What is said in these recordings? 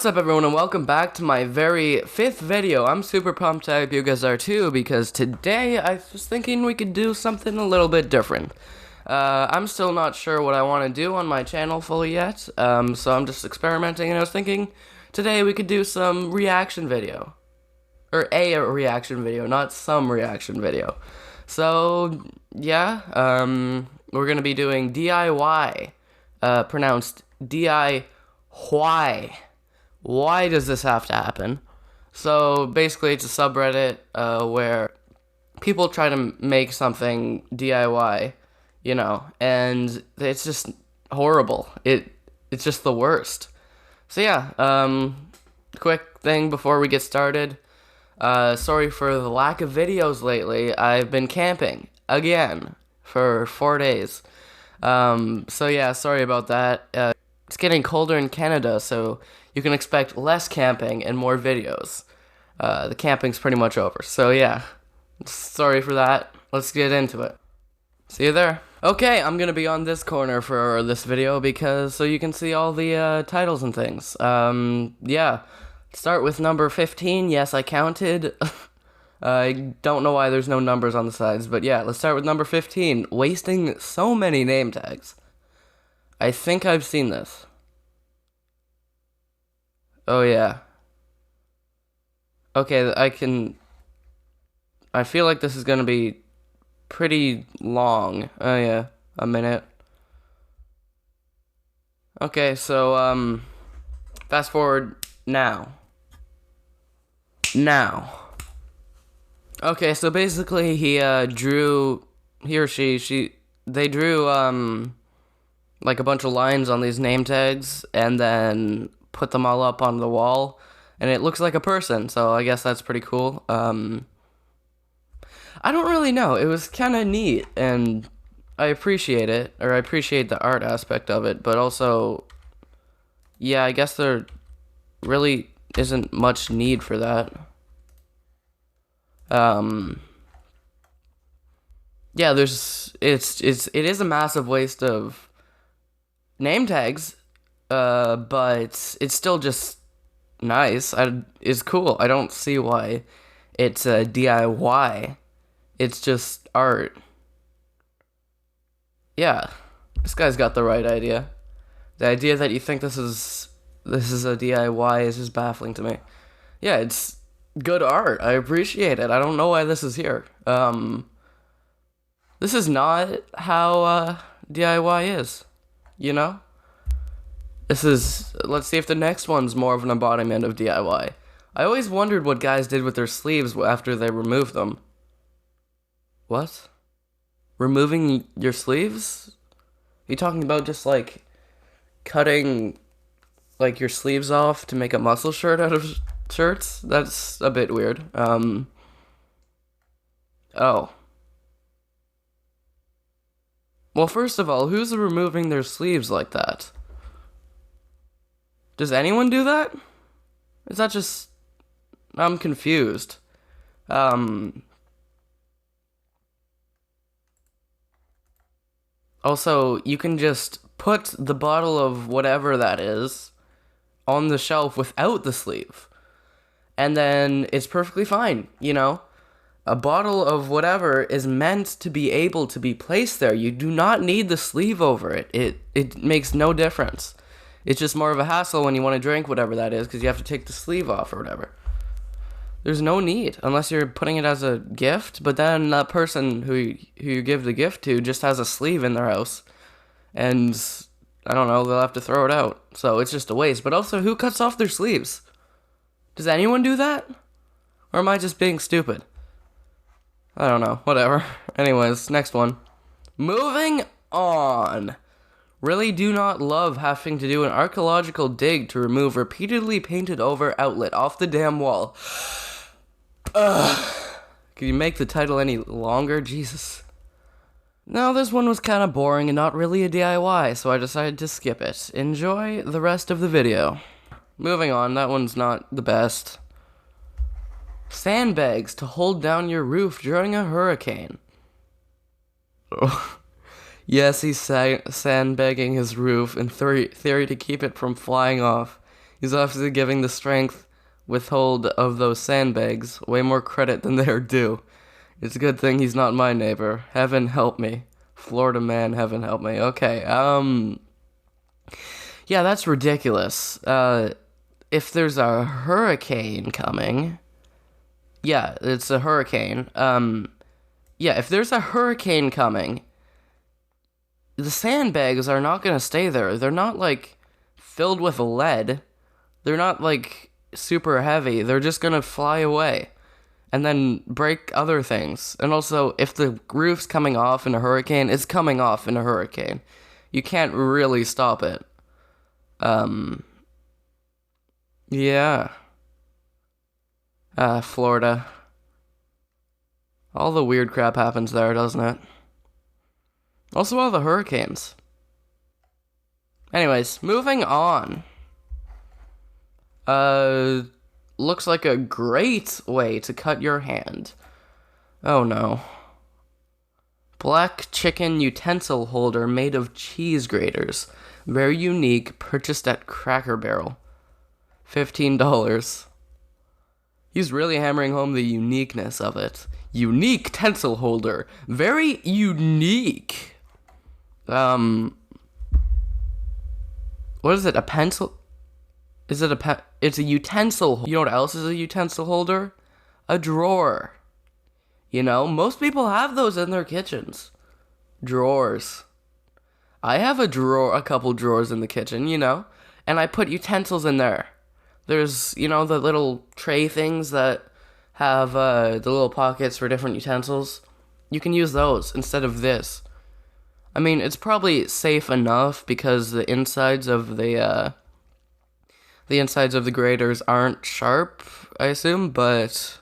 What's up, everyone, and welcome back to my very 5th video. I'm super pumped. I hope you guys are too, because today I was thinking we could do something a little bit different. I'm still not sure what I want to do on my channel fully yet, so I'm just experimenting, and I was thinking today we could do some reaction video. Or a reaction video, not some reaction video. So, yeah, we're gonna be doing DIY, pronounced DIY. Why does this have to happen? So basically it's a subreddit where people try to make something DIY, you know, and it's just horrible. It's just the worst. So yeah, quick thing before we get started. Sorry for the lack of videos lately. I've been camping again for 4 days. So yeah, sorry about that. It's getting colder in Canada, so you can expect less camping and more videos. The camping's pretty much over, so yeah. Sorry for that. Let's get into it. See you there. Okay, I'm gonna be on this corner for this video because so you can see all the titles and things. Yeah. Start with number 15. Yes, I counted. I don't know why there's no numbers on the sides, but yeah, let's start with number 15. Wasting so many name tags. I think I've seen this. Oh, yeah. Okay, I feel like this is gonna be pretty long. Oh, yeah. A minute. Okay, so, fast forward now. Okay, so basically he or she, they drew, like a bunch of lines on these name tags, and then put them all up on the wall, and it looks like a person, so I guess that's pretty cool. I don't really know, it was kind of neat, and I appreciate it, or I appreciate the art aspect of it, but also, yeah, I guess there really isn't much need for that. Yeah, it is a massive waste of name tags, but it's still just nice. It's cool. I don't see why it's a DIY. It's just art. Yeah, this guy's got the right idea. The idea that you think this is a DIY is just baffling to me. Yeah, it's good art. I appreciate it. I don't know why this is here. This is not how DIY is, you know? Let's see if the next one's more of an embodiment of DIY. I always wondered what guys did with their sleeves after they removed them. What? Removing your sleeves? Are you talking about just, like, cutting, like, your sleeves off to make a muscle shirt out of shirts? That's a bit weird. Oh. Well, first of all, who's removing their sleeves like that? Does anyone do that? Is that just... I'm confused. Also, you can just put the bottle of whatever that is on the shelf without the sleeve. And then it's perfectly fine, you know? A bottle of whatever is meant to be able to be placed there. You do not need the sleeve over it. It makes no difference. It's just more of a hassle when you want to drink whatever that is, because you have to take the sleeve off or whatever. There's no need, unless you're putting it as a gift, but then that person who you give the gift to just has a sleeve in their house, and, I don't know, they'll have to throw it out. So it's just a waste. But also, who cuts off their sleeves? Does anyone do that? Or am I just being stupid? I don't know, whatever. Anyways, next one. Moving on. Really do not love having to do an archaeological dig to remove repeatedly painted over outlet off the damn wall. Ugh. Can you make the title any longer? Jesus. Now, this one was kind of boring and not really a DIY, so I decided to skip it. Enjoy the rest of the video. Moving on, that one's not the best. Sandbags to hold down your roof during a hurricane. Oh. Yes, he's sandbagging his roof in theory to keep it from flying off. He's obviously giving the strength withhold of those sandbags way more credit than they're due. It's a good thing he's not my neighbor. Heaven help me. Florida man, heaven help me. Okay, yeah, that's ridiculous. If there's a hurricane coming, yeah, it's a hurricane. Yeah, if there's a hurricane coming, the sandbags are not gonna stay there. They're not, like, filled with lead. They're not, like, super heavy. They're just gonna fly away and then break other things. And also, if the roof's coming off in a hurricane, it's coming off in a hurricane. You can't really stop it. Yeah. Florida. All the weird crap happens there, doesn't it? Also all the hurricanes. Anyways, moving on. Looks like a great way to cut your hand. Oh no. Black chicken utensil holder made of cheese graters. Very unique, purchased at Cracker Barrel. $15. He's really hammering home the uniqueness of it. Unique utensil holder. Very unique. What is it? A pencil? Is it it's a utensil. You know what else is a utensil holder? A drawer. You know, most people have those in their kitchens. Drawers. I have a couple drawers in the kitchen, you know, and I put utensils in there. There's, you know, the little tray things that have the little pockets for different utensils. You can use those instead of this. I mean, it's probably safe enough because the insides of the graters aren't sharp, I assume, but,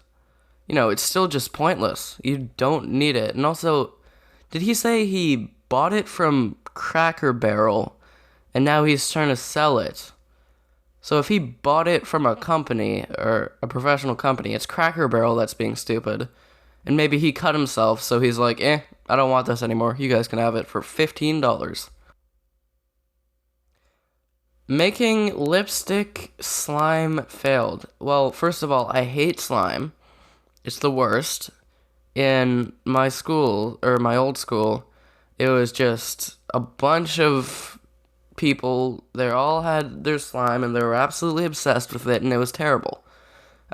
you know, it's still just pointless. You don't need it. And also, did he say he bought it from Cracker Barrel and now he's trying to sell it? So if he bought it from a company, or a professional company, it's Cracker Barrel that's being stupid. And maybe he cut himself, so he's like, I don't want this anymore. You guys can have it for $15. Making lipstick slime failed. Well, first of all, I hate slime. It's the worst. In my school, or my old school, it was just a bunch of people. They all had their slime, and they were absolutely obsessed with it, and it was terrible.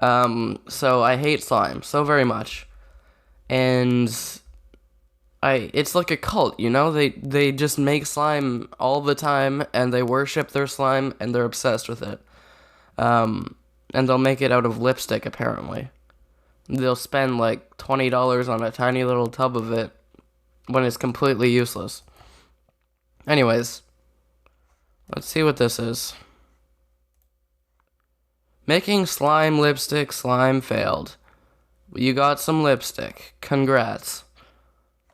So I hate slime so very much. And it's like a cult, you know? They just make slime all the time, and they worship their slime, and they're obsessed with it. And they'll make it out of lipstick, apparently. They'll spend like $20 on a tiny little tub of it when it's completely useless. Anyways, let's see what this is. Making slime lipstick, slime failed. You got some lipstick. Congrats.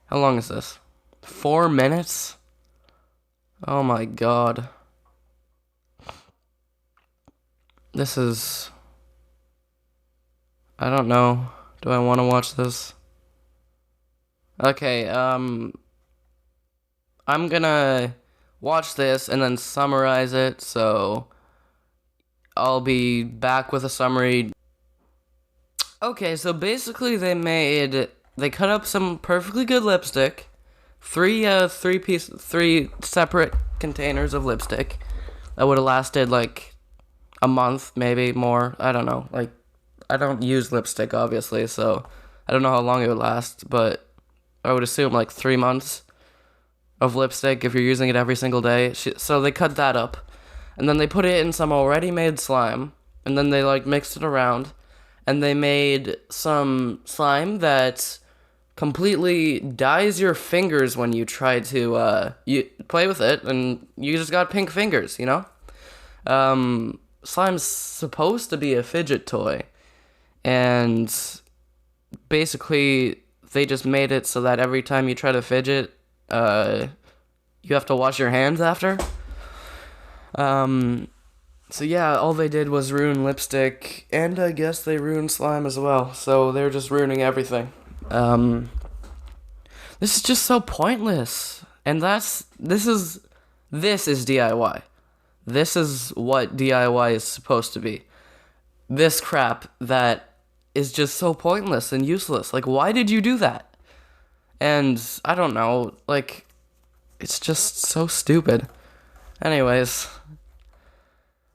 How long is this? 4 minutes? Oh my god. This is... I don't know. Do I want to watch this? Okay, I'm gonna watch this and then summarize it, so I'll be back with a summary. Okay, so basically they cut up some perfectly good lipstick, three separate containers of lipstick that would have lasted like a month, maybe more. I don't know. Like, I don't use lipstick, obviously, so I don't know how long it would last, but I would assume like 3 months of lipstick if you're using it every single day. So they cut that up, and then they put it in some already made slime, and then they like mixed it around, and they made some slime that completely dyes your fingers when you try to you play with it, and you just got pink fingers, you know? Slime's supposed to be a fidget toy, and basically they just made it so that every time you try to fidget, you have to wash your hands after. So yeah, all they did was ruin lipstick, and I guess they ruined slime as well, so they're just ruining everything. This is just so pointless, and this is DIY. This is what DIY is supposed to be. This crap that is just so pointless and useless. Like, why did you do that? And I don't know, like, it's just so stupid. Anyways,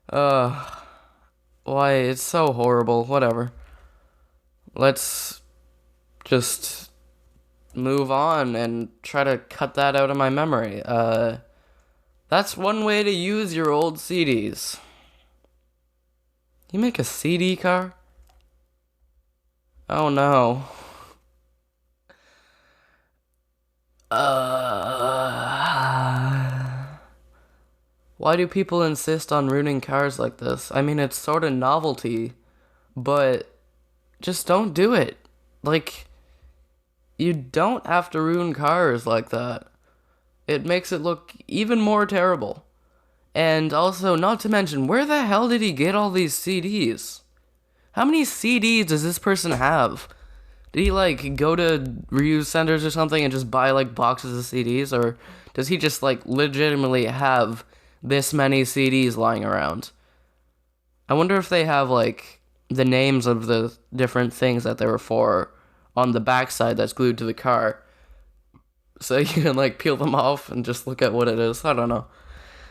why, it's so horrible. Whatever. Let's just move on and try to cut that out of my memory. That's one way to use your old CDs. You make a CD car? Oh no. Why do people insist on ruining cars like this? I mean, it's sort of novelty, but just don't do it. Like, you don't have to ruin cars like that. It makes it look even more terrible. And also, not to mention, where the hell did he get all these CDs? How many CDs does this person have? Did he, like, go to reuse centers or something and just buy, like, boxes of CDs? Or does he just, like, legitimately have this many CDs lying around? I wonder if they have, like, the names of the different things that they were for on the backside that's glued to the car. So you can, like, peel them off and just look at what it is. I don't know.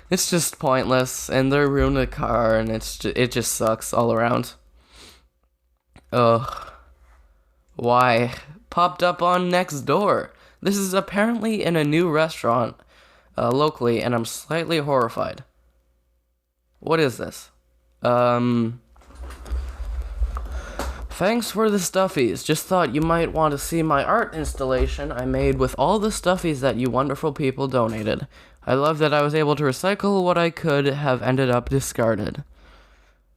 It's just pointless, and they're ruining the car, and it just sucks all around. Ugh. Why? Popped up on next door. This is apparently in a new restaurant, locally, and I'm slightly horrified. What is this? Thanks for the stuffies. Just thought you might want to see my art installation I made with all the stuffies that you wonderful people donated. I love that I was able to recycle what I could have ended up discarded.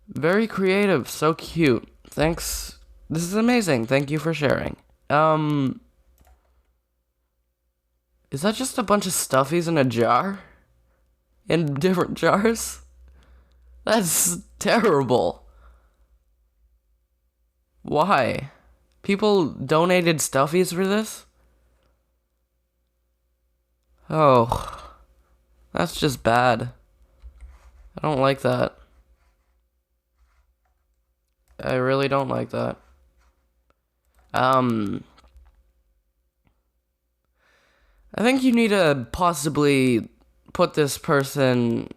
Very creative, so cute. Thanks. This is amazing. Thank you for sharing. Is that just a bunch of stuffies in a jar? In different jars? That's terrible. Why? People donated stuffies for this? Oh. That's just bad. I don't like that. I really don't like that. I think you need to possibly put this person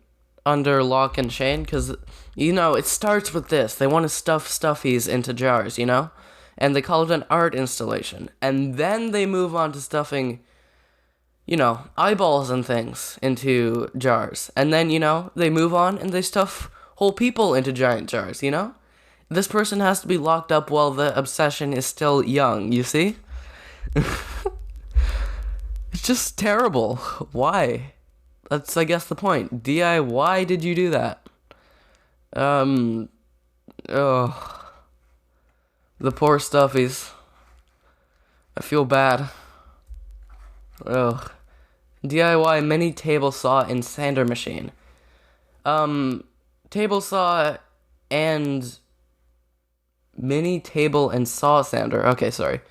under lock and chain, because, you know, it starts with this. They want to stuff stuffies into jars, you know? And they call it an art installation. And then they move on to stuffing, you know, eyeballs and things into jars. And then, you know, they move on and they stuff whole people into giant jars, you know? This person has to be locked up while the obsession is still young, you see? It's just terrible. Why? That's, I guess, the point. DIY, why did you do that? The poor stuffies. I feel bad. Ugh. DIY mini table saw and sander machine. Table saw and mini table and saw sander. Okay, sorry.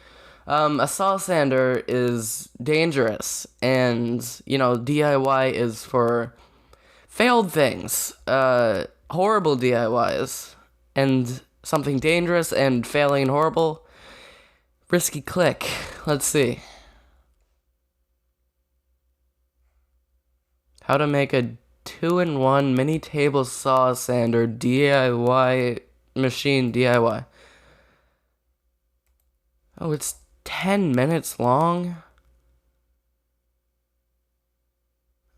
A saw sander is dangerous, and, you know, DIY is for failed things, horrible DIYs, and something dangerous and failing and horrible. Risky click. Let's see. How to make a 2-in-1 mini table saw sander DIY machine DIY. Oh, it's 10 minutes long?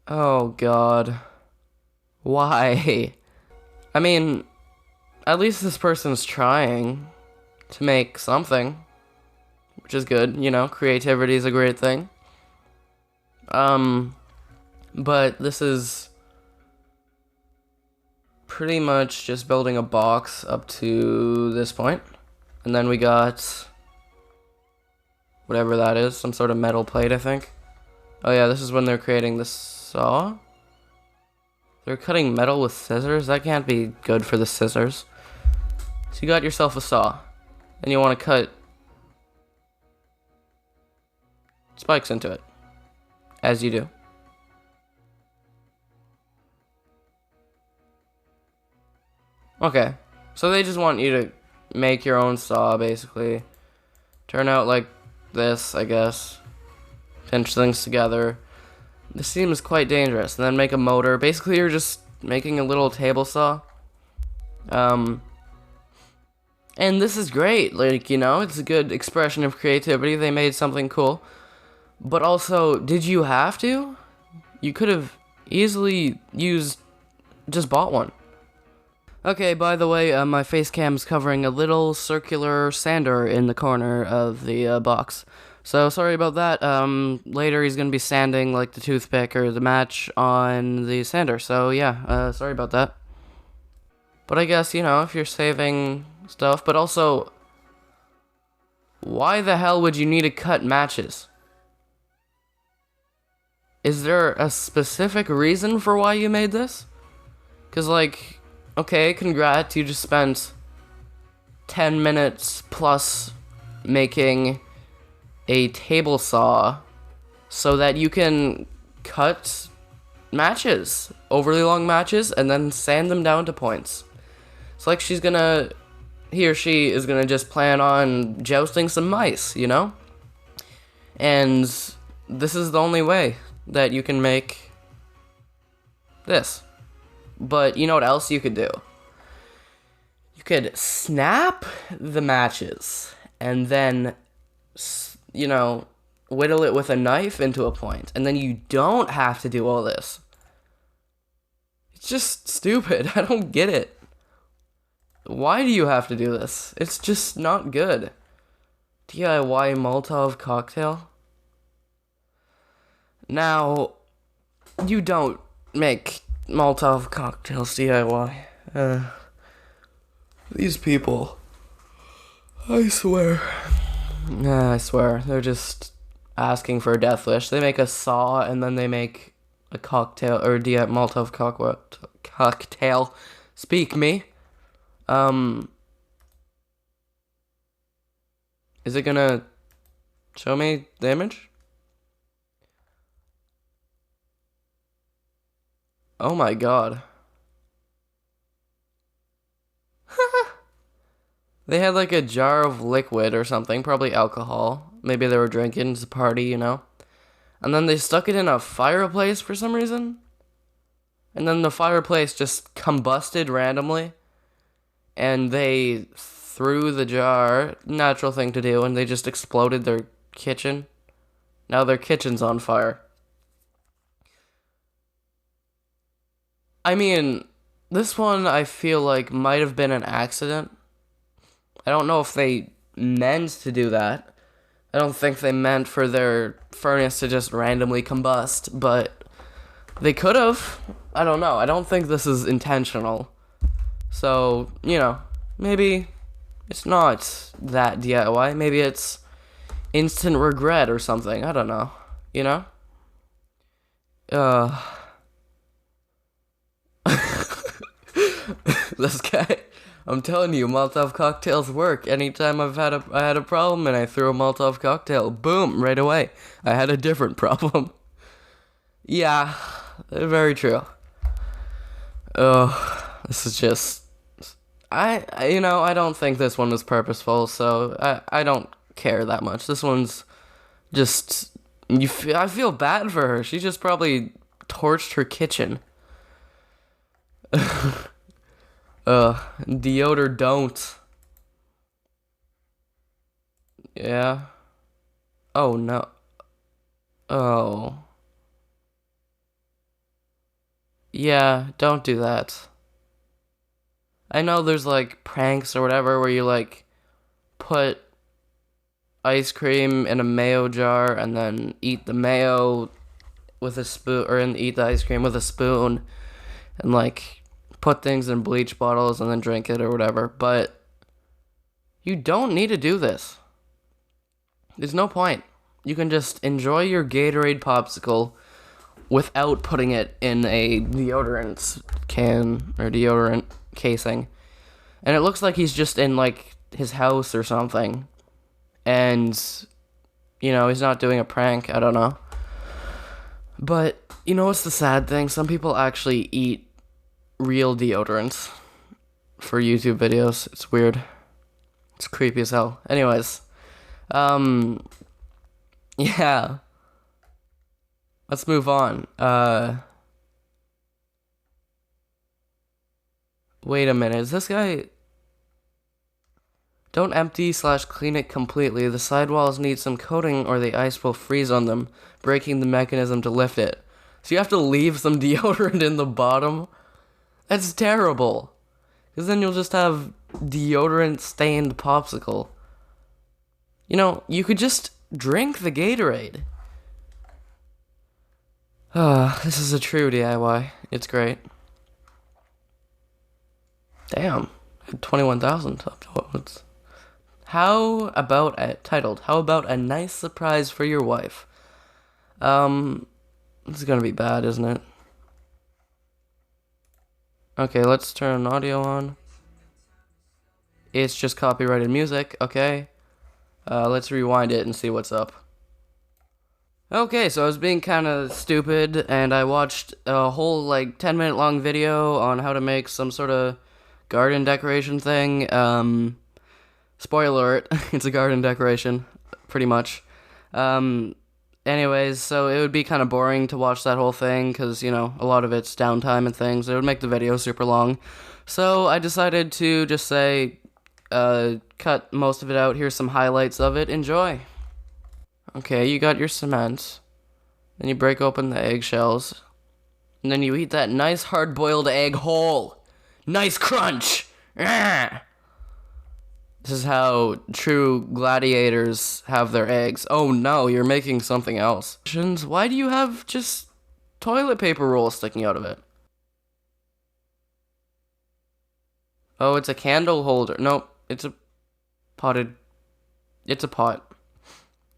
Oh, God. Why? I mean, at least this person's trying to make something, which is good, you know, creativity is a great thing. But this is pretty much just building a box up to this point. And then we got whatever that is, some sort of metal plate, I think. Oh yeah, this is when they're creating the saw. They're cutting metal with scissors? That can't be good for the scissors. So you got yourself a saw, and you want to cut spikes into it, as you do. Okay. So they just want you to make your own saw, basically. Turn out like this, I guess. Pinch things together. This seems quite dangerous. And then make a motor. Basically, you're just making a little table saw. And this is great. Like, you know, it's a good expression of creativity. They made something cool. But also, did you have to? You could have easily just bought one. Okay, by the way, my face cam's covering a little circular sander in the corner of the box. So sorry about that. Later he's gonna be sanding like the toothpick or the match on the sander. So yeah, sorry about that. But I guess, you know, if you're saving stuff, but also, why the hell would you need to cut matches? Is there a specific reason for why you made this? Cause like, okay, congrats, you just spent 10 minutes plus making a table saw so that you can cut matches, overly long matches, and then sand them down to points. It's like he or she is gonna just plan on jousting some mice, you know? And this is the only way that you can make this. But you know what else you could do? You could snap the matches and then, you know, whittle it with a knife into a point. And then you don't have to do all this. It's just stupid. I don't get it. Why do you have to do this? It's just not good. DIY Molotov cocktail? Now, you don't make Molotov cocktails DIY. These people, I swear, they're just asking for a death wish. They make a saw and then they make a cocktail, or Molotov cocktail. Speak me. Is it gonna show me the image? Oh my god. They had like a jar of liquid or something, probably alcohol. Maybe they were drinking, it's a party, you know? And then they stuck it in a fireplace for some reason. And then the fireplace just combusted randomly. And they threw the jar, natural thing to do, and they just exploded their kitchen. Now their kitchen's on fire. I mean, this one I feel like might have been an accident. I don't know if they meant to do that. I don't think they meant for their furnace to just randomly combust, but they could have. I don't know. I don't think this is intentional. So, you know, maybe it's not that DIY. Maybe it's instant regret or something. I don't know. You know? This guy, I'm telling you, Molotov cocktails work. Anytime I had a problem and I threw a Molotov cocktail, boom, right away. I had a different problem. Yeah, very true. This is just, I don't think this one was purposeful, so I don't care that much. This one's just, I feel bad for her. She just probably torched her kitchen. Deodor don't. Yeah. Oh no. Oh. Yeah, don't do that. I know there's like pranks or whatever where you like put ice cream in a mayo jar and then eat the mayo with a spoon, or eat the ice cream with a spoon and like put things in bleach bottles and then drink it or whatever, but you don't need to do this. There's no point. You can just enjoy your Gatorade popsicle without putting it in a deodorant can or deodorant casing. And it looks like he's just in like his house or something. And, you know, he's not doing a prank. I don't know. But, you know what's the sad thing? Some people actually eat real deodorants. for YouTube videos. It's weird. It's creepy as hell. Anyways, yeah. Let's move on. Wait a minute. Is this guy... Don't empty/clean it completely. The sidewalls need some coating or the ice will freeze on them, breaking the mechanism to lift it. So you have to leave some deodorant in the bottom? That's terrible. Because then you'll just have deodorant-stained popsicle. You know, you could just drink the Gatorade. This is a true DIY. It's great. Damn. 21,000 upvotes. How about titled, how about a nice surprise for your wife? This is gonna be bad, isn't it? Okay, let's turn audio on. It's just copyrighted music, okay. Let's rewind it and see what's up. Okay, so I was being kind of stupid, and I watched a whole, 10-minute long video on how to make some sort of garden decoration thing. Spoiler alert, it's a garden decoration, pretty much. Anyways, so it would be kind of boring to watch that whole thing, because, you know, a lot of it's downtime and things. It would make the video super long. So I decided to just say, cut most of it out. Here's some highlights of it. Enjoy. Okay, you got your cement. Then you break open the eggshells. And then you eat that nice hard-boiled egg whole. Nice crunch! Ah! This is how true gladiators have their eggs. Oh no, you're making something else. Why do you have just toilet paper roll sticking out of it? Oh, it's a candle holder. Nope, it's a potted... It's a pot.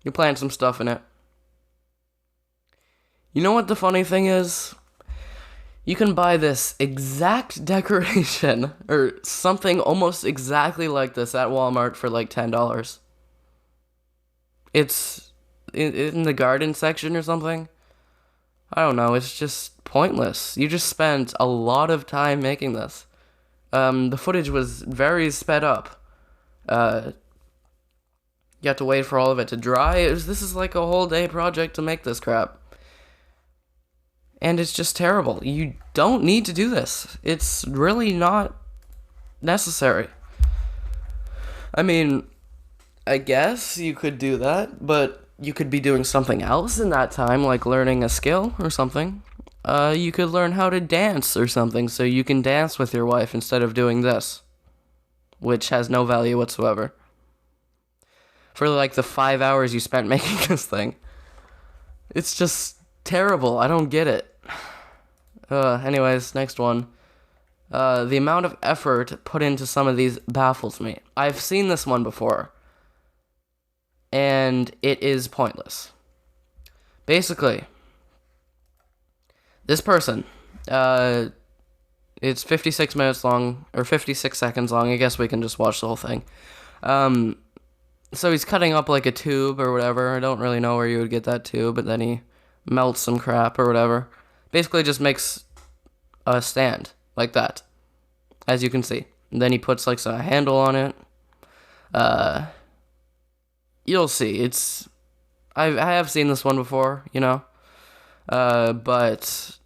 You plant some stuff in it. You know what the funny thing is? You can buy this exact decoration, or something almost exactly like this at Walmart for like $10. It's in the garden section or something. I don't know, it's just pointless. You just spent a lot of time making this. The footage was very sped up. You have to wait for all of it to dry. This is like a whole day project to make this crap. And it's just terrible. You don't need to do this. It's really not necessary. I mean, I guess you could do that, but you could be doing something else in that time, like learning a skill or something. You could learn how to dance or something, so you can dance with your wife instead of doing this, which has no value whatsoever. For like the 5 hours you spent making this thing. It's just terrible. I don't get it. Anyways, next one. The amount of effort put into some of these baffles me. I've seen this one before, and it is pointless. Basically, this person, it's 56 minutes long, or 56 seconds long. I guess we can just watch the whole thing. So he's cutting up like a tube or whatever. I don't really know where you would get that tube, but then he melts some crap or whatever. Basically just makes a stand like that, as you can see. And then he puts like a handle on it. You'll see. I have seen this one before, you know. But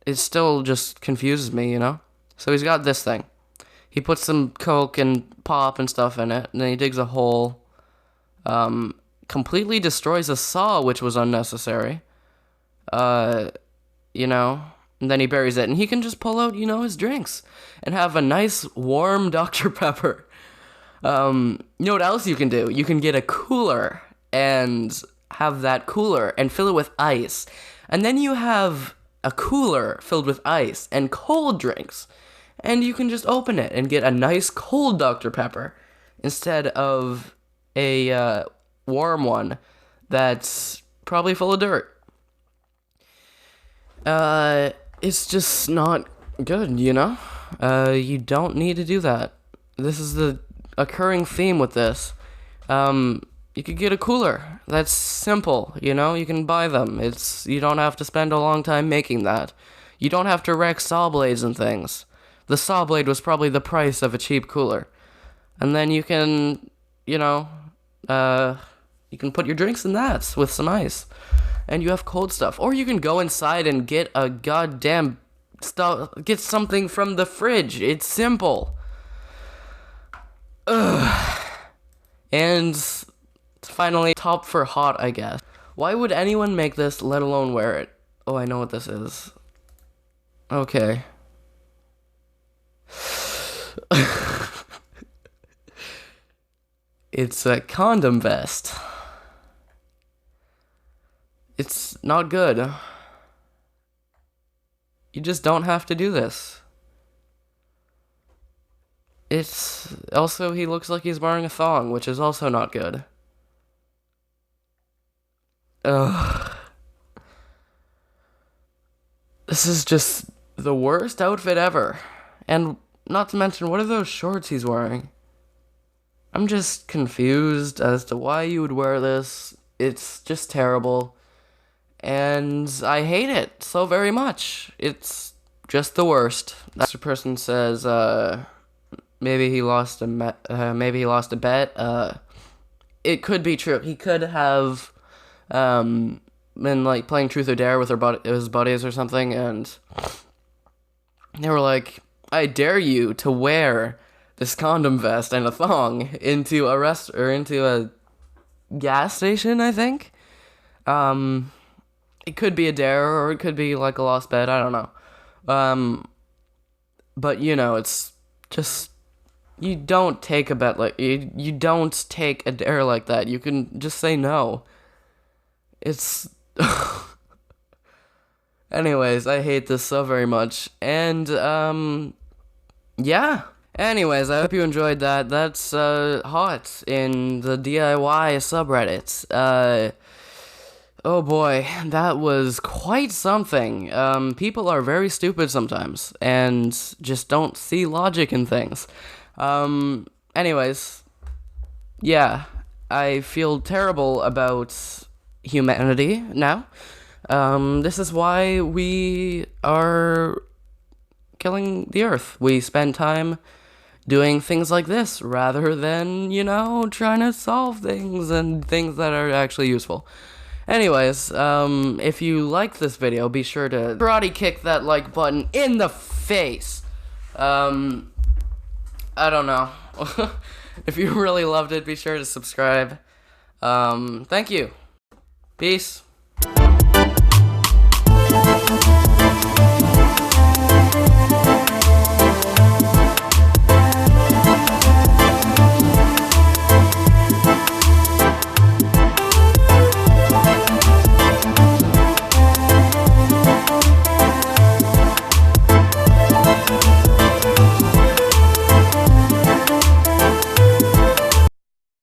it still just confuses me, you know. So he's got this thing. He puts some Coke and pop and stuff in it, and then he digs a hole. Completely destroys a saw, which was unnecessary. You know, and then he buries it, and he can just pull out, you know, his drinks, and have a nice, warm Dr. Pepper. You know what else you can do? You can get a cooler, and have that cooler, and fill it with ice. And then you have a cooler filled with ice, and cold drinks. And you can just open it, and get a nice, cold Dr. Pepper, instead of a, warm one that's probably full of dirt. It's just not good, you know? You don't need to do that. This is the occurring theme with this. You could get a cooler. That's simple, you know? You can buy them. You don't have to spend a long time making that. You don't have to wreck saw blades and things. the saw blade was probably the price of a cheap cooler. And then you can, you know, you can put your drinks in that with some ice. And you have cold stuff. Or you can go inside and get a goddamn get something from the fridge. It's simple. Ugh. And finally, top for hot, I guess. Why would anyone make this, let alone wear it? Oh, I know what this is. Okay. It's a condom vest. It's not good. You just don't have to do this. It's also, he looks like he's wearing a thong, which is also not good. Ugh. This is just the worst outfit ever. And not to mention, what are those shorts he's wearing? I'm just confused as to why you would wear this. It's just terrible. And I hate it so very much. It's just the worst. That person says, maybe he lost a bet. It could be true. He could have been like playing Truth or Dare with his buddies or something, and they were like, "I dare you to wear this condom vest and a thong into a gas station." I think. It could be a dare, or it could be like a lost bet. I don't know. But you know, it's just, you don't take a bet like you don't take a dare like that. You can just say no. It's anyways, I hate this so very much. And yeah. Anyways, I hope you enjoyed that. That's hot in the DIY subreddit. Oh boy, that was quite something. People are very stupid sometimes, and just don't see logic in things. Anyways, yeah, I feel terrible about humanity now. This is why we are killing the earth. We spend time doing things like this, rather than, you know, trying to solve things and things that are actually useful. Anyways, if you liked this video, be sure to karate kick that like button in the face. I don't know. If you really loved it, be sure to subscribe. Thank you. Peace.